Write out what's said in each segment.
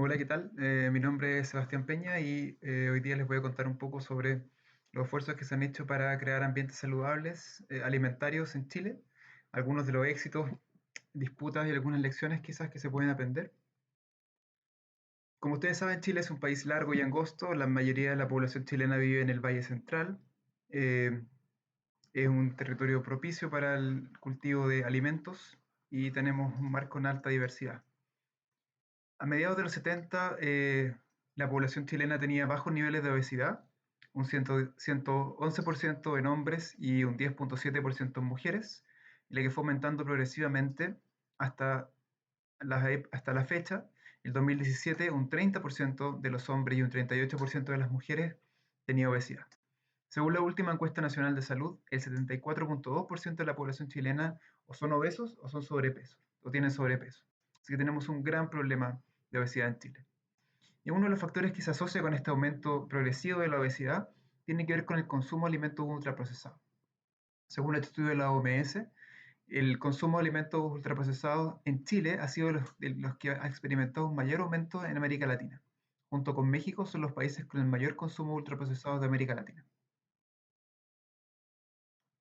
Hola, ¿qué tal? Mi nombre es Sebastián Peña y hoy día les voy a contar un poco sobre los esfuerzos que se han hecho para crear ambientes saludables, alimentarios en Chile, algunos de los éxitos, disputas y algunas lecciones quizás que se pueden aprender. Como ustedes saben, Chile es un país largo y angosto, la mayoría de la población chilena vive en el Valle Central, eh, es un territorio propicio para el cultivo de alimentos y tenemos un mar con alta diversidad. A mediados de los 70, la población chilena tenía bajos niveles de obesidad, un 111% en hombres y un 10,7% en mujeres, y la que fue aumentando progresivamente hasta hasta la fecha. El 2017, un 30% de los hombres y un 38% de las mujeres tenía obesidad. Según la última encuesta nacional de salud, el 74,2% de la población chilena o son obesos o son sobrepeso, o tienen sobrepeso. Así que tenemos un gran problema de obesidad en Chile. Y uno de los factores que se asocia con este aumento progresivo de la obesidad tiene que ver con el consumo de alimentos ultraprocesados. Según el estudio de la OMS, el consumo de alimentos ultraprocesados en Chile ha sido de los que ha experimentado un mayor aumento en América Latina. Junto con México son los países con el mayor consumo ultraprocesado de América Latina.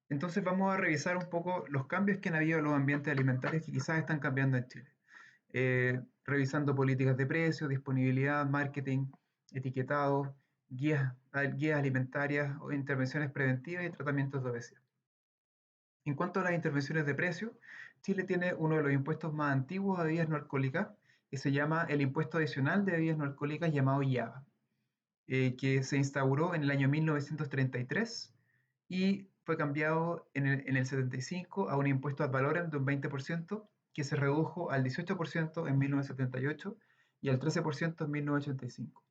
Entonces vamos a revisar un poco los cambios que han habido en los ambientes alimentarios que quizás están cambiando en Chile. Revisando políticas de precios, disponibilidad, marketing, etiquetado, guías alimentarias o intervenciones preventivas y tratamientos de obesidad. En cuanto a las intervenciones de precio, Chile tiene uno de los impuestos más antiguos a bebidas no alcohólicas, que se llama el Impuesto Adicional de Bebidas No Alcohólicas, llamado IABA, que se instauró en el año 1933 y fue cambiado en el 75 a un impuesto ad valorem de un 20%, que se redujo al 18% en 1978 y al 13% en 1985.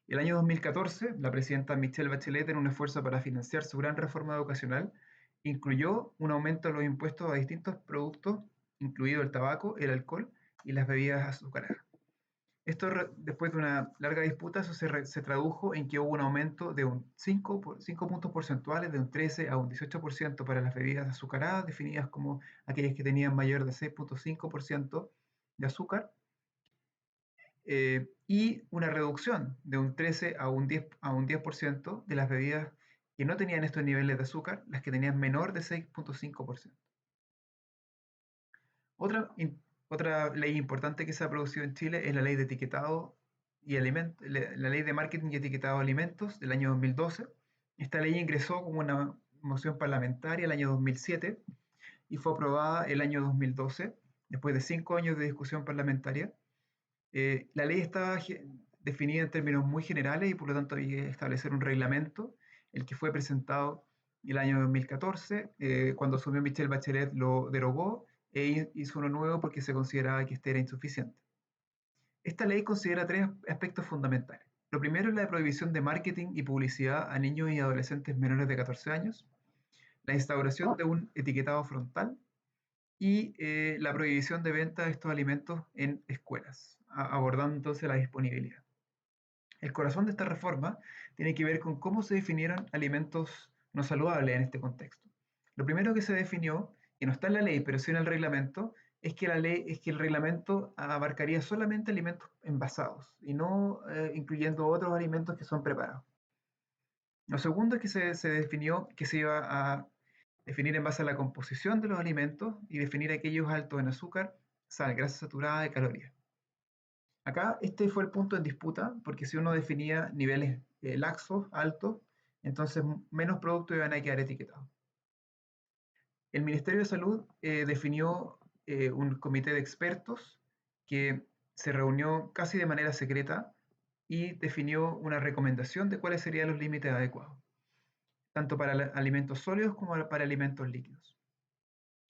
El año 2014, la presidenta Michelle Bachelet, en un esfuerzo para financiar su gran reforma educacional, incluyó un aumento de los impuestos a distintos productos, incluido el tabaco, el alcohol y las bebidas azucaradas. Esto, después de una larga disputa, eso se tradujo en que hubo un aumento de un 5 puntos porcentuales, de un 13 a un 18% para las bebidas azucaradas, definidas como aquellas que tenían mayor de 6,5% de azúcar, y una reducción de un 13 a un 10% de las bebidas que no tenían estos niveles de azúcar, las que tenían menor de 6,5%. Otra, otra ley importante que se ha producido en Chile es la ley de etiquetado y alimentos, la ley de marketing y etiquetado de alimentos del año 2012. Esta ley ingresó como una moción parlamentaria el año 2007 y fue aprobada el año 2012, después de 5 años de discusión parlamentaria. La ley estaba definida en términos muy generales y por lo tanto había que establecer un reglamento, el que fue presentado el año 2014. Cuando asumió Michelle Bachelet lo derogó e hizo uno nuevo porque se consideraba que este era insuficiente. Esta ley considera tres aspectos fundamentales. Lo primero es la prohibición de marketing y publicidad a niños y adolescentes menores de 14 años, la instauración de un etiquetado frontal y la prohibición de venta de estos alimentos en escuelas, abordando entonces la disponibilidad. El corazón de esta reforma tiene que ver con cómo se definieron alimentos no saludables en este contexto. Lo primero que se definió, que no está en la ley, pero sí en el reglamento, es que el reglamento abarcaría solamente alimentos envasados y no incluyendo otros alimentos que son preparados. Lo segundo es que se definió que se iba a definir en base a la composición de los alimentos y definir aquellos altos en azúcar, sal, grasa saturada y calorías. Acá este fue el punto en disputa, porque si uno definía niveles laxos, altos, entonces menos productos iban a quedar etiquetados. El Ministerio de Salud definió un comité de expertos que se reunió casi de manera secreta y definió una recomendación de cuáles serían los límites adecuados, tanto para alimentos sólidos como para alimentos líquidos.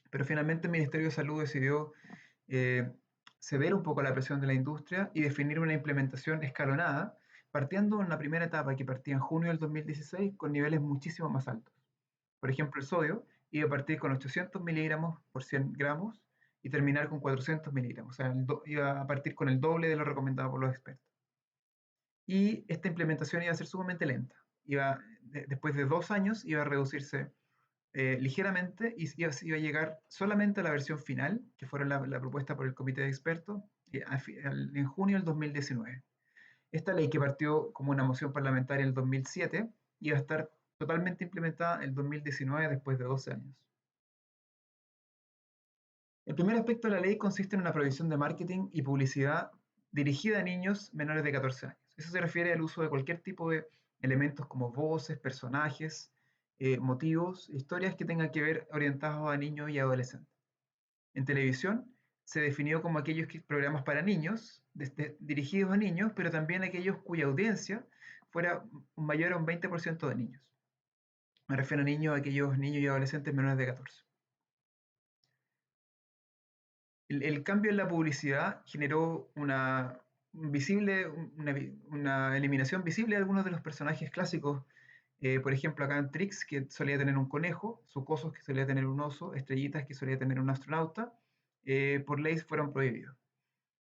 Pero finalmente el Ministerio de Salud decidió eh, ceder un poco a la presión de la industria y definir una implementación escalonada, partiendo en la primera etapa que partía en junio del 2016 con niveles muchísimo más altos. Por ejemplo, el sodio iba a partir con 800 miligramos por 100 gramos y terminar con 400 miligramos, o sea, iba a partir con el doble de lo recomendado por los expertos. Y esta implementación iba a ser sumamente lenta. Después de 2 años iba a reducirse ligeramente y iba a llegar solamente a la versión final, que fuera la propuesta por el comité de expertos, en junio del 2019. Esta ley, que partió como una moción parlamentaria en el 2007, iba a estar totalmente implementada en el 2019, después de 12 años. El primer aspecto de la ley consiste en una prohibición de marketing y publicidad dirigida a niños menores de 14 años. Eso se refiere al uso de cualquier tipo de elementos como voces, personajes, motivos, historias que tengan que ver orientados a niños y adolescentes. En televisión se definió como aquellos programas para niños, dirigidos a niños, pero también aquellos cuya audiencia fuera mayor a un 20% de niños. Me refiero a niños, a aquellos niños y adolescentes menores de 14. El cambio en la publicidad generó una eliminación visible de algunos de los personajes clásicos. Por ejemplo, acá en Trix, que solía tener un conejo, Sucosos, que solía tener un oso, Estrellitas, que solía tener un astronauta, por ley fueron prohibidos.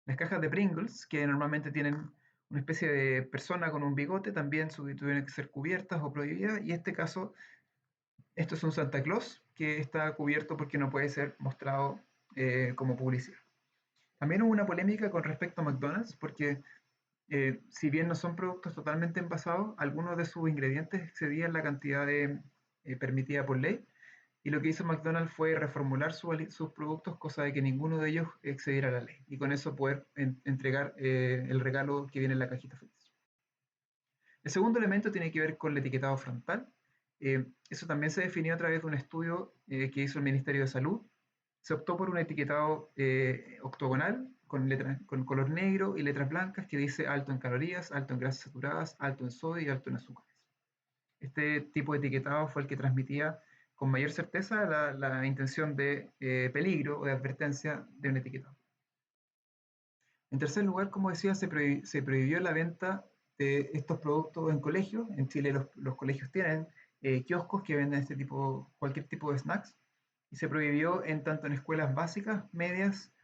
Las cajas de Pringles, que normalmente tienen una especie de persona con un bigote, también tuvieron que ser cubiertas o prohibidas, y en este caso, esto es un Santa Claus que está cubierto porque no puede ser mostrado como publicidad. También hubo una polémica con respecto a McDonald's, porque si bien no son productos totalmente envasados, algunos de sus ingredientes excedían la cantidad permitida por ley, y lo que hizo McDonald's fue reformular sus productos, cosa de que ninguno de ellos excediera la ley, y con eso poder entregar el regalo que viene en la cajita feliz. El segundo elemento tiene que ver con el etiquetado frontal. Eso también se definió a través de un estudio que hizo el Ministerio de Salud. Se optó por un etiquetado octogonal con color negro y letras blancas que dice alto en calorías, alto en grasas saturadas, alto en sodio y alto en azúcares. Este tipo de etiquetado fue el que transmitía con mayor certeza la intención de peligro o de advertencia de un etiquetado. En tercer lugar, como decía, se prohibió la venta de estos productos en colegios. En Chile los colegios tienen kioscos que venden cualquier tipo de snacks, y se prohibió tanto en escuelas básicas, medias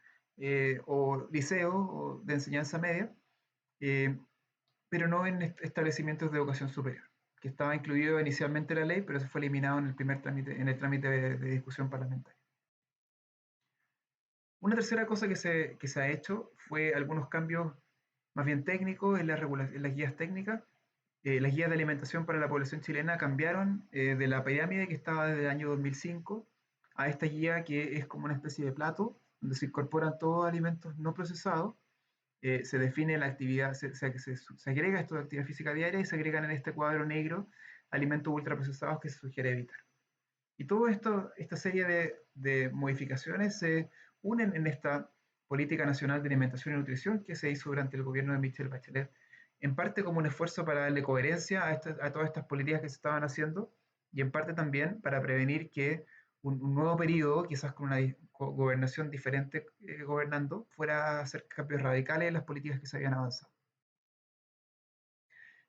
o liceos o de enseñanza media, eh, pero no en establecimientos de educación superior, que estaba incluido inicialmente en la ley, pero se fue eliminado en el primer trámite, en el trámite de discusión parlamentaria. Una tercera cosa que se ha hecho fue algunos cambios más bien técnicos en las guías técnicas. Las guías de alimentación para la población chilena cambiaron de la pirámide que estaba desde el año 2005 a esta guía que es como una especie de plato donde se incorporan todos alimentos no procesados. Se define la actividad, se agrega esto de actividad física diaria y se agregan en este cuadro negro alimentos ultraprocesados que se sugiere evitar. Y todo esto, esta serie de modificaciones se unen en esta Política Nacional de Alimentación y Nutrición que se hizo durante el gobierno de Michelle Bachelet, en parte como un esfuerzo para darle coherencia a todas estas políticas que se estaban haciendo, y en parte también para prevenir que un nuevo periodo, quizás con una gobernación diferente gobernando, fuera a hacer cambios radicales en las políticas que se habían avanzado.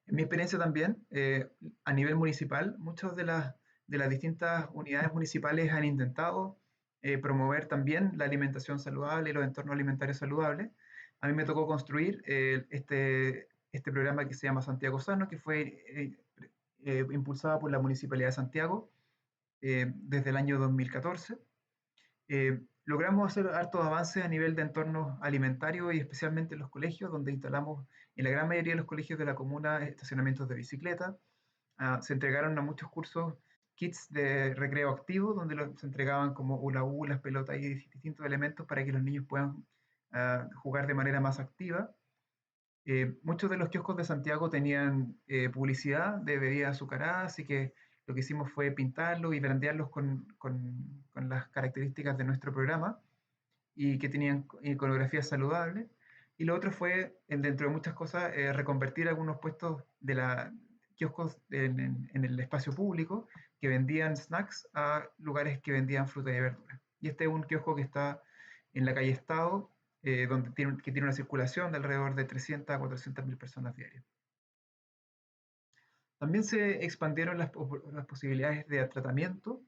En mi experiencia también, a nivel municipal, muchas de las distintas unidades municipales han intentado promover también la alimentación saludable y los entornos alimentarios saludables. A mí me tocó construir este programa que se llama Santiago Sano, que fue impulsado por la Municipalidad de Santiago desde el año 2014. Logramos hacer hartos avances a nivel de entornos alimentarios y especialmente en los colegios, donde instalamos en la gran mayoría de los colegios de la comuna estacionamientos de bicicleta. Se entregaron a muchos cursos kits de recreo activo, donde se entregaban como hula hula, las pelotas y distintos elementos para que los niños puedan jugar de manera más activa. Muchos de los kioscos de Santiago tenían publicidad de bebidas azucaradas, así que lo que hicimos fue pintarlos y brandearlos con las características de nuestro programa y que tenían iconografías saludables. Y lo otro fue, dentro de muchas cosas, reconvertir algunos puestos de kioscos en el espacio público que vendían snacks a lugares que vendían fruta y verdura. Y este es un kiosco que está en la calle Estado, que tiene una circulación de alrededor de 300 a 400 mil personas diarias. También se expandieron las posibilidades de tratamiento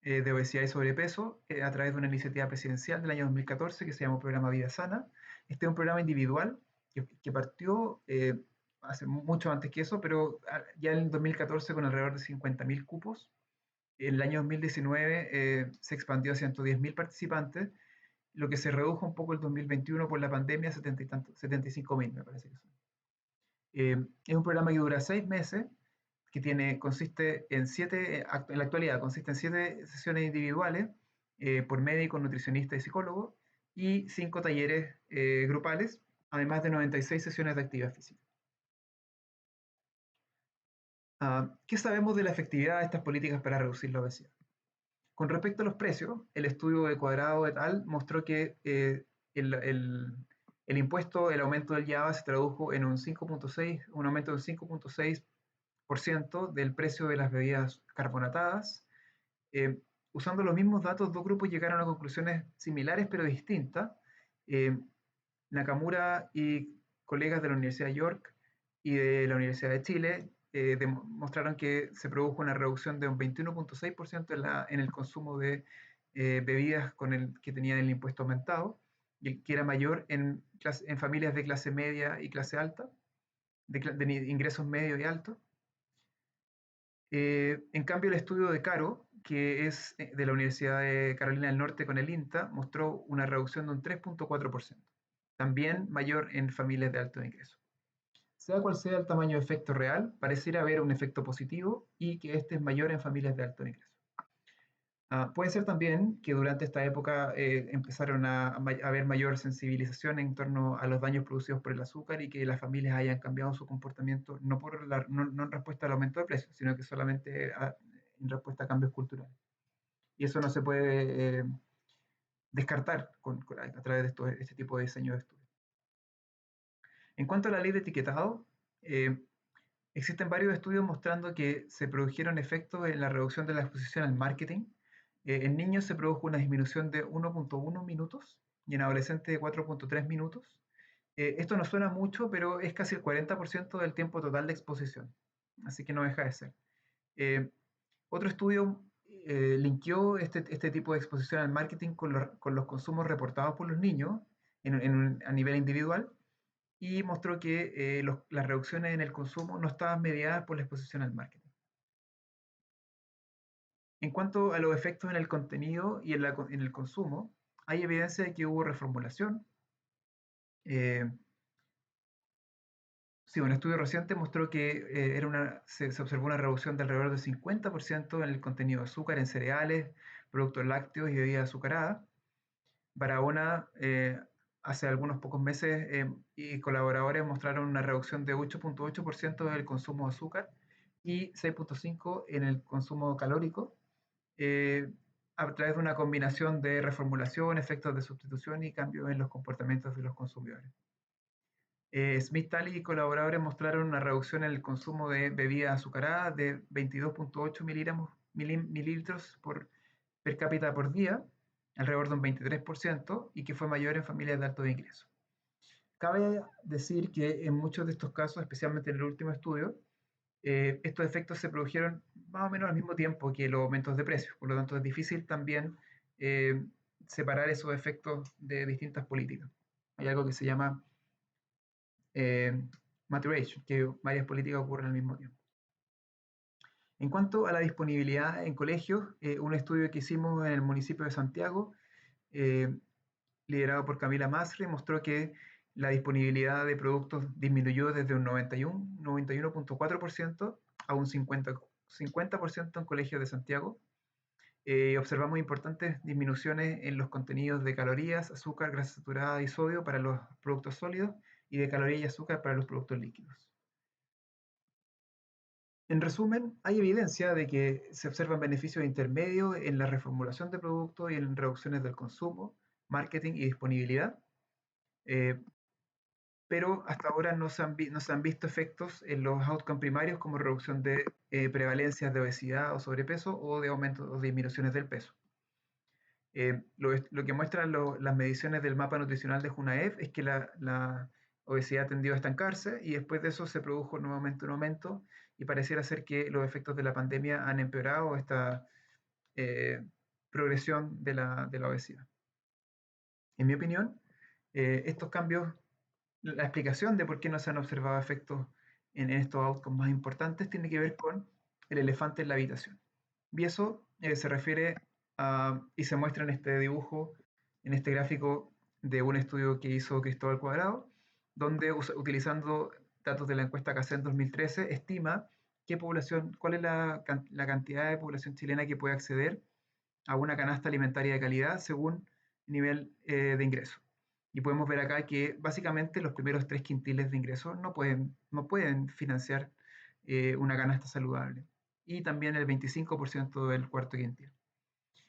de obesidad y sobrepeso a través de una iniciativa presidencial del año 2014 que se llamó Programa Vida Sana. Este es un programa individual que partió hace mucho antes que eso, pero ya en el 2014 con alrededor de 50.000 cupos. En el año 2019 se expandió a 110.000 participantes lo que se redujo un poco el 2021 por la pandemia, 70 y tanto, 75.000 me parece que son. Es un programa que dura 6 meses, que consiste en en la actualidad consiste en 7 sesiones individuales por médicos, nutricionistas y psicólogos, y 5 talleres grupales, además de 96 sesiones de actividad física. ¿Qué sabemos de la efectividad de estas políticas para reducir la obesidad? Con respecto a los precios, el estudio de Cuadrado et al. Mostró que el, el- el impuesto, el aumento del IVA se tradujo en un aumento de un 5,6% del precio de las bebidas carbonatadas. Eh, Usando los mismos datos, dos grupos llegaron a conclusiones similares pero distintas. Eh, Nakamura y colegas de la Universidad de York y de la Universidad de Chile demostraron que se produjo una reducción de un 21,6% en el consumo de bebidas que tenían el impuesto aumentado, y que era mayor en familias de clase media y clase alta, de ingresos medios y altos. En cambio, el estudio de Caro, que es de la Universidad de Carolina del Norte con el INTA, mostró una reducción de un 3,4%, también mayor en familias de alto ingreso. Sea cual sea el tamaño de efecto real, pareciera haber un efecto positivo y que este es mayor en familias de alto ingreso. Puede ser también que durante esta época empezaron a haber mayor sensibilización en torno a los daños producidos por el azúcar y que las familias hayan cambiado su comportamiento no en respuesta al aumento de precios, sino que solamente en respuesta a cambios culturales. Y eso no se puede descartar a través de este tipo de diseño de estudios. En cuanto a la ley de etiquetado, eh, existen varios estudios mostrando que se produjeron efectos en la reducción de la exposición al marketing. En niños se produjo una disminución de 1,1 minutos y en adolescentes de 4,3 minutos. Esto no suena mucho, pero es casi el 40% del tiempo total de exposición, así que no deja de ser. Eh, Otro estudio linkeó este tipo de exposición al marketing con los consumos reportados por los niños a nivel individual, y mostró que las reducciones en el consumo no estaban mediadas por la exposición al marketing. En cuanto a los efectos en el contenido y en el consumo, hay evidencia de que hubo reformulación. Eh, sí, un estudio reciente mostró que se observó una reducción de alrededor del 50% en el contenido de azúcar en cereales, productos lácteos y bebidas azucaradas. Barahona, hace algunos pocos meses, y colaboradores mostraron una reducción de 8,8% del consumo de azúcar y 6,5% en el consumo calórico, eh, a través de una combinación de reformulación, efectos de sustitución y cambios en los comportamientos de los consumidores. Smith, Talley y colaboradores mostraron una reducción en el consumo de bebidas azucaradas de 22,8 mililitros por per cápita por día, alrededor de un 23%, y que fue mayor en familias de alto ingreso. Cabe decir que en muchos de estos casos, especialmente en el último estudio, estos efectos se produjeron más o menos al mismo tiempo que los aumentos de precios, por lo tanto es difícil también eh, separar esos efectos de distintas políticas. Hay algo que se llama eh, maturation, que varias políticas ocurren al mismo tiempo. En cuanto a la disponibilidad en colegios, un estudio que hicimos en el municipio de Santiago, eh, liderado por Camila Masri, mostró que la disponibilidad de productos disminuyó desde un 91,4% a un 50% en colegios de Santiago. Observamos importantes disminuciones en los contenidos de calorías, azúcar, grasa saturada y sodio para los productos sólidos, y de calorías y azúcar para los productos líquidos. En resumen, hay evidencia de que se observan beneficios intermedios en la reformulación de productos y en reducciones del consumo, marketing y disponibilidad, eh, pero hasta ahora no se han visto efectos en los outcomes primarios como reducción de prevalencias de obesidad o sobrepeso o de aumento o disminuciones del peso. Lo que muestran las mediciones del mapa nutricional de JUNAEF es que la obesidad tendió a estancarse y después de eso se produjo nuevamente un aumento, y pareciera ser que los efectos de la pandemia han empeorado esta progresión de la obesidad. En mi opinión, estos cambios, la explicación de por qué no se han observado efectos en estos outcomes más importantes tiene que ver con el elefante en la habitación. Y eso se refiere y se muestra en este dibujo en este gráfico de un estudio que hizo Cristóbal Cuadrado, donde utilizando datos de la encuesta CACEN 2013, estima cuál es la cantidad de población chilena que puede acceder a una canasta alimentaria de calidad según nivel de ingreso. Y podemos ver acá que básicamente los primeros 3 quintiles de ingresos no pueden financiar una canasta saludable. Y también el 25% del cuarto quintil.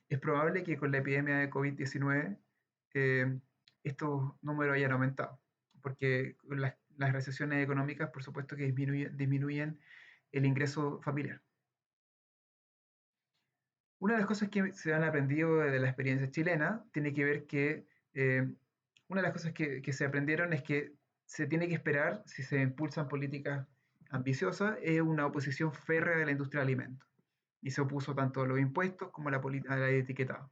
Es probable que con la epidemia de COVID-19 estos números hayan aumentado, porque las recesiones económicas, por supuesto, que disminuyen el ingreso familiar. Una de las cosas que se han aprendido de la experiencia chilena tiene que ver que una de las cosas que se aprendieron es que se tiene que esperar, si se impulsan políticas ambiciosas, es una oposición férrea de la industria de alimentos. Y se opuso tanto a los impuestos como a la ley de etiquetado.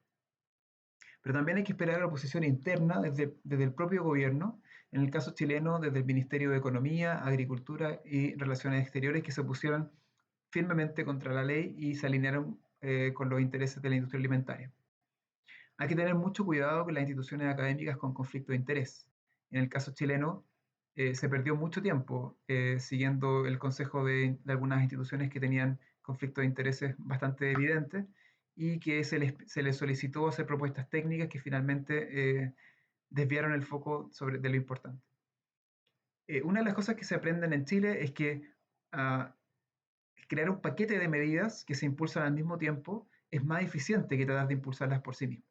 Pero también hay que esperar a la oposición interna desde el propio gobierno, en el caso chileno, desde el Ministerio de Economía, Agricultura y Relaciones Exteriores, que se opusieron firmemente contra la ley y se alinearon con los intereses de la industria alimentaria. Hay que tener mucho cuidado con las instituciones académicas con conflicto de interés. En el caso chileno, se perdió mucho tiempo siguiendo el consejo de algunas instituciones que tenían conflictos de intereses bastante evidentes y que se les solicitó hacer propuestas técnicas que finalmente desviaron el foco de lo importante. Una de las cosas que se aprenden en Chile es que ah, crear un paquete de medidas que se impulsan al mismo tiempo es más eficiente que tratar de impulsarlas por sí mismo.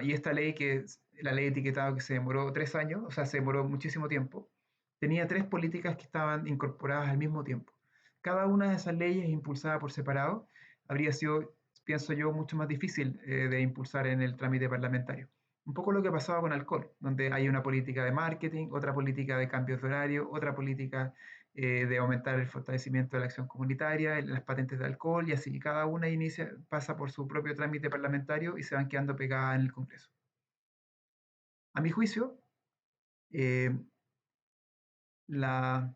Y esta ley, que es la ley de etiquetado, que se demoró 3 años, o sea, se demoró muchísimo tiempo, tenía 3 políticas que estaban incorporadas al mismo tiempo. Cada una de esas leyes impulsada por separado habría sido, pienso yo, mucho más difícil de impulsar en el trámite parlamentario. Un poco lo que pasaba con alcohol, donde hay una política de marketing, otra política de cambios de horario, otra política de aumentar el fortalecimiento de la acción comunitaria, las patentes de alcohol y así. Cada una pasa por su propio trámite parlamentario y se van quedando pegadas en el Congreso. A mi juicio, eh, la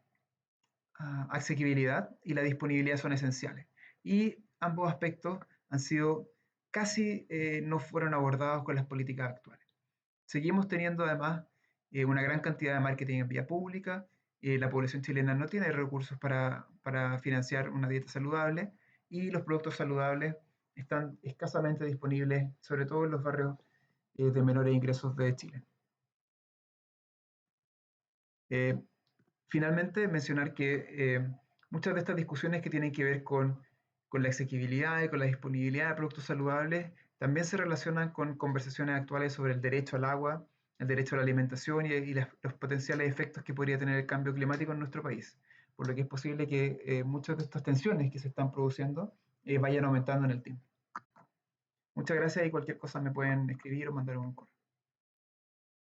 asequibilidad y la disponibilidad son esenciales. Y ambos aspectos han sido casi no fueron abordados con las políticas actuales. Seguimos teniendo además una gran cantidad de marketing en vía pública. La población chilena no tiene recursos para financiar una dieta saludable y los productos saludables están escasamente disponibles, sobre todo en los barrios de menores ingresos de Chile. Eh, Finalmente, mencionar que muchas de estas discusiones que tienen que ver con la asequibilidad y con la disponibilidad de productos saludables también se relacionan con conversaciones actuales sobre el derecho al agua, el derecho a la alimentación y los potenciales efectos que podría tener el cambio climático en nuestro país. Por lo que es posible que muchas de estas tensiones que se están produciendo vayan aumentando en el tiempo. Muchas gracias y cualquier cosa me pueden escribir o mandar un correo.